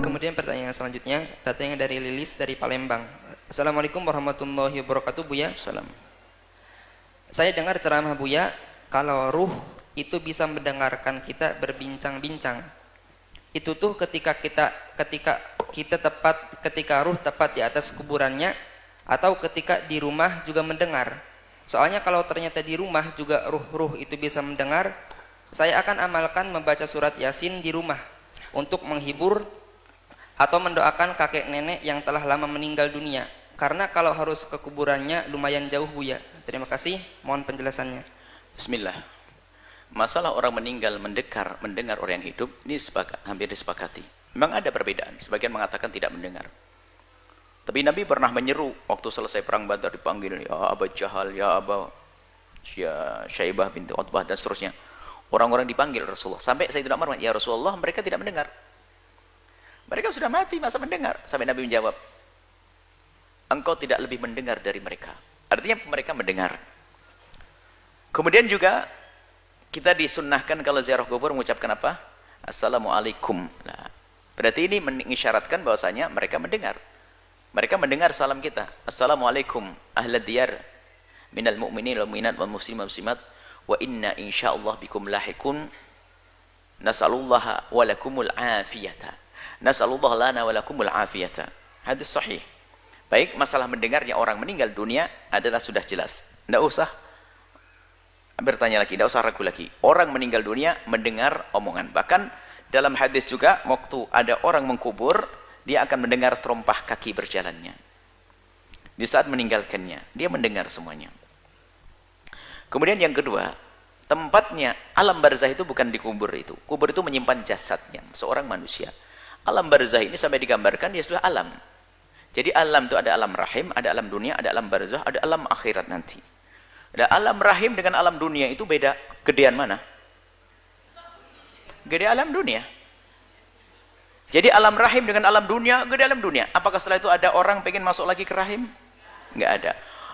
Kemudian pertanyaan selanjutnya datangnya dari Lilis dari Palembang. Assalamualaikum warahmatullahi wabarakatuh, Buya. Salam. Saya dengar ceramah Buya kalau ruh itu bisa mendengarkan kita berbincang-bincang. Itu tuh ketika ruh tepat di atas kuburannya atau ketika di rumah juga mendengar. Soalnya kalau ternyata di rumah juga ruh-ruh itu bisa mendengar, saya akan amalkan membaca surat Yasin di rumah untuk menghibur atau mendoakan kakek nenek yang telah lama meninggal dunia. Karena kalau harus ke kuburannya lumayan jauh, Buya. Terima kasih, mohon penjelasannya. Bismillah. Masalah orang meninggal mendengar orang yang hidup ini hampir disepakati. Memang ada perbedaan. Sebagian mengatakan tidak mendengar. Tapi Nabi pernah menyeru waktu selesai perang Badar, dipanggil ya Aba Jahal, ya Aba Syaibah binti Utbah dan seterusnya. Orang-orang dipanggil Rasulullah. Sampai Sayyidina Umar, ya Rasulullah, mereka tidak mendengar. Mereka sudah mati, masa mendengar? Sampai Nabi menjawab, engkau tidak lebih mendengar dari mereka. Artinya mereka mendengar. Kemudian juga kita disunnahkan kalau ziarah kubur mengucapkan apa? Assalamualaikum. Nah, berarti ini mengisyaratkan bahwasanya mereka mendengar. Mereka mendengar salam kita. Assalamualaikum ahlad diyar minal mu'minin wal mu'minat wal muslimin wal muslimat wa inna insyaallah bikum lahiqun nas'alullaha wa lakumul afiyata. Nas'alullah lana wa lakumul afiyata. Hadis sahih. Baik, masalah mendengarnya orang meninggal dunia adalah sudah jelas. Tidak usah bertanya lagi, tidak usah ragu lagi. Orang meninggal dunia mendengar omongan. Bahkan dalam hadis juga, waktu ada orang mengkubur, dia akan mendengar terompah kaki berjalannya. Di saat meninggalkannya, dia mendengar semuanya. Kemudian yang kedua, tempatnya alam barzah itu bukan di kubur itu. Kubur itu menyimpan jasadnya, seorang manusia. Alam barzah ini sampai digambarkan dia sudah alam. Jadi alam itu ada alam rahim, ada alam dunia, ada alam barzah, ada alam akhirat nanti. Ada alam rahim dengan alam dunia itu beda. Gedean mana? Gede alam dunia. Jadi alam rahim dengan alam dunia, gede alam dunia. Apakah setelah itu ada orang pengen masuk lagi ke rahim? Enggak ada.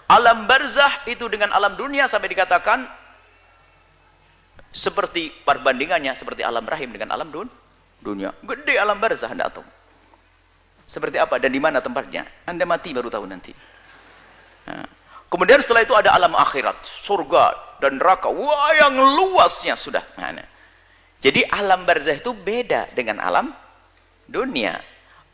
Alam barzah itu dengan alam dunia sampai dikatakan seperti perbandingannya seperti alam rahim dengan alam dunia. Gede alam barzah, Anda tahu. Seperti apa dan di mana tempatnya? Anda mati baru tahu nanti. Nah. Kemudian setelah itu ada alam akhirat, surga dan neraka. Wah, yang luasnya sudah. Nah. Jadi alam barzah itu beda dengan alam dunia.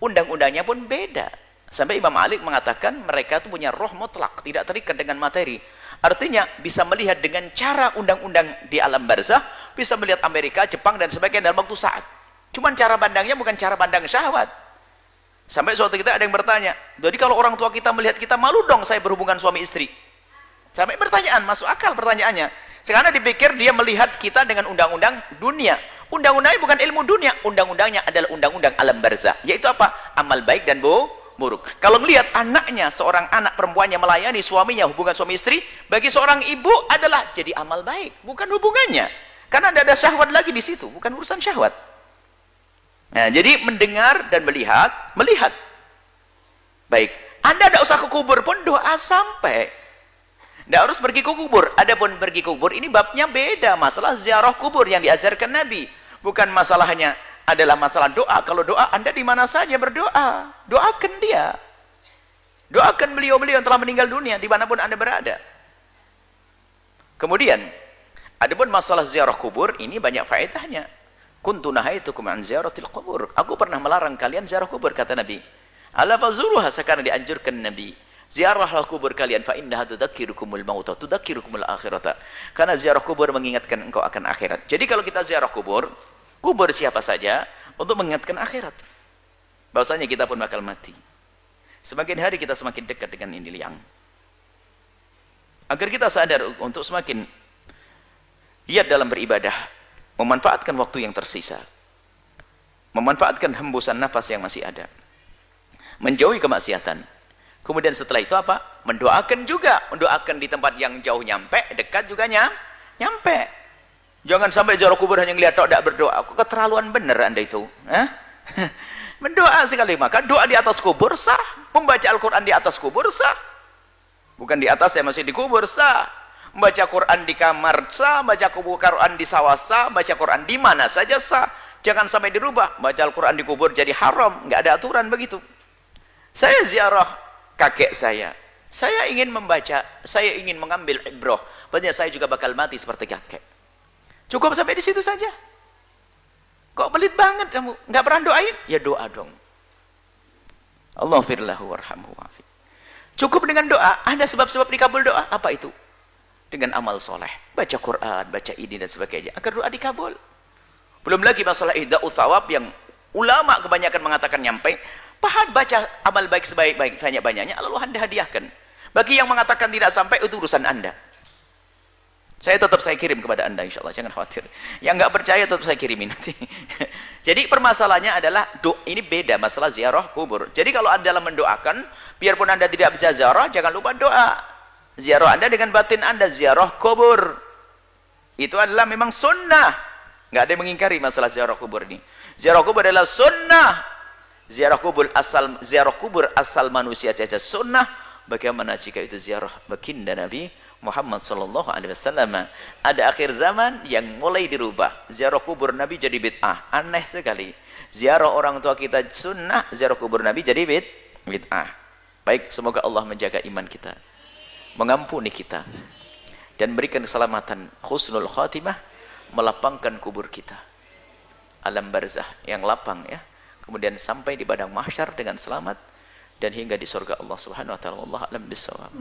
Undang-undangnya pun beda. Sampai Imam Malik mengatakan mereka itu punya roh mutlak, tidak terikat dengan materi. Artinya bisa melihat dengan cara undang-undang di alam barzah, bisa melihat Amerika, Jepang dan sebagainya dalam waktu saat. Cuman cara pandangnya bukan cara pandang syahwat. Sampai suatu kita ada yang bertanya, jadi kalau orang tua kita melihat kita, malu dong saya berhubungan suami istri. Sampai pertanyaan, masuk akal pertanyaannya. Sekarang dipikir dia melihat kita dengan undang-undang dunia. Undang-undangnya bukan ilmu dunia, undang-undangnya adalah undang-undang alam barzah. Yaitu apa? Amal baik dan buruk. Kalau melihat anaknya, seorang anak perempuannya melayani suaminya, hubungan suami istri, bagi seorang ibu adalah jadi amal baik, bukan hubungannya. Karena tidak ada syahwat lagi di situ, bukan urusan syahwat. Nah, jadi mendengar dan melihat. Baik, Anda tidak usah ke kubur pun doa sampai. Tidak harus pergi ke kubur. Adapun pergi ke kubur ini babnya beda. Masalah ziarah kubur yang diajarkan Nabi. Bukan masalahnya adalah masalah doa. Kalau doa Anda di mana saja berdoa. Doakan dia. Doakan beliau-beliau yang telah meninggal dunia dimanapun Anda berada. Kemudian, adapun masalah ziarah kubur ini banyak faedahnya. Kuntu nahaitukum an ziyaratil qubur. Aku pernah melarang kalian ziarah kubur, kata Nabi. Ala fazuruha, sekarang dianjurkan Nabi. Ziarahlah kubur kalian fa innaha tudzakirukumul mauta, tudzakirukumul akhirata. Karena ziarah kubur mengingatkan engkau akan akhirat. Jadi kalau kita ziarah kubur siapa saja untuk mengingatkan akhirat. Bahwasanya kita pun bakal mati. Semakin hari kita semakin dekat dengan ini liang. Agar kita sadar untuk semakin giat dalam beribadah. Memanfaatkan waktu yang tersisa, memanfaatkan hembusan nafas yang masih ada, menjauhi kemaksiatan. Kemudian setelah itu apa? Mendoakan juga, mendoakan di tempat yang jauh nyampe, dekat juga nyampe. Jangan sampai ziarah kubur hanya ngelihat tok, tidak berdoa. Keterlaluan benar Anda itu. Mendoa sekali, maka doa di atas kubur sah, membaca Al-Quran di atas kubur sah, bukan di atas, saya masih di kubur sah. Membaca Quran di kamar sah, baca Quran di sawah sah, baca Quran di mana saja sah. Jangan sampai dirubah. Baca Al-Quran di kubur jadi haram. Nggak ada aturan begitu. Saya ziarah kakek saya. Saya ingin membaca, saya ingin mengambil ibrah. Banyak saya juga bakal mati seperti kakek. Cukup sampai di situ saja. Kok pelit banget kamu? Nggak pernah doain? Ya doa dong. Allah firlahu warhamhu wa'afi. Cukup dengan doa. Ada sebab-sebab dikabul doa. Apa itu? Dengan amal soleh. Baca Quran, baca ini dan sebagainya. Agar doa dikabul. Belum lagi masalah ihda'u thawab yang ulama kebanyakan mengatakan nyampe. Pahat baca amal baik sebaik-baik banyak-banyaknya. Lalu Anda hadiahkan. Bagi yang mengatakan tidak sampai, itu urusan Anda. Saya kirim kepada Anda insya Allah, jangan khawatir. Yang nggak percaya tetap saya kirimin nanti. Jadi permasalahannya adalah ini beda masalah ziarah kubur. Jadi kalau Anda dalam mendoakan, biarpun Anda tidak bisa ziarah, jangan lupa doa. Ziarah Anda dengan batin Anda, ziarah kubur. Itu adalah memang sunnah. Nggak ada yang mengingkari masalah ziarah kubur ini. Ziarah kubur adalah sunnah. Ziarah kubur asal manusia saja sunnah. Bagaimana jika itu ziarah baginda Nabi Muhammad sallallahu alaihi wasallam? Ada akhir zaman yang mulai dirubah. Ziarah kubur Nabi jadi bid'ah. Aneh sekali. Ziarah orang tua kita sunnah, ziarah kubur Nabi jadi bid'ah. Baik, semoga Allah menjaga iman kita, mengampuni kita, dan berikan keselamatan husnul khatimah, melapangkan kubur kita. Alam barzah yang lapang ya. Kemudian sampai di padang mahsyar dengan selamat dan hingga di surga Allah Subhanahu wa taala. Wallahu a'lam bissawab.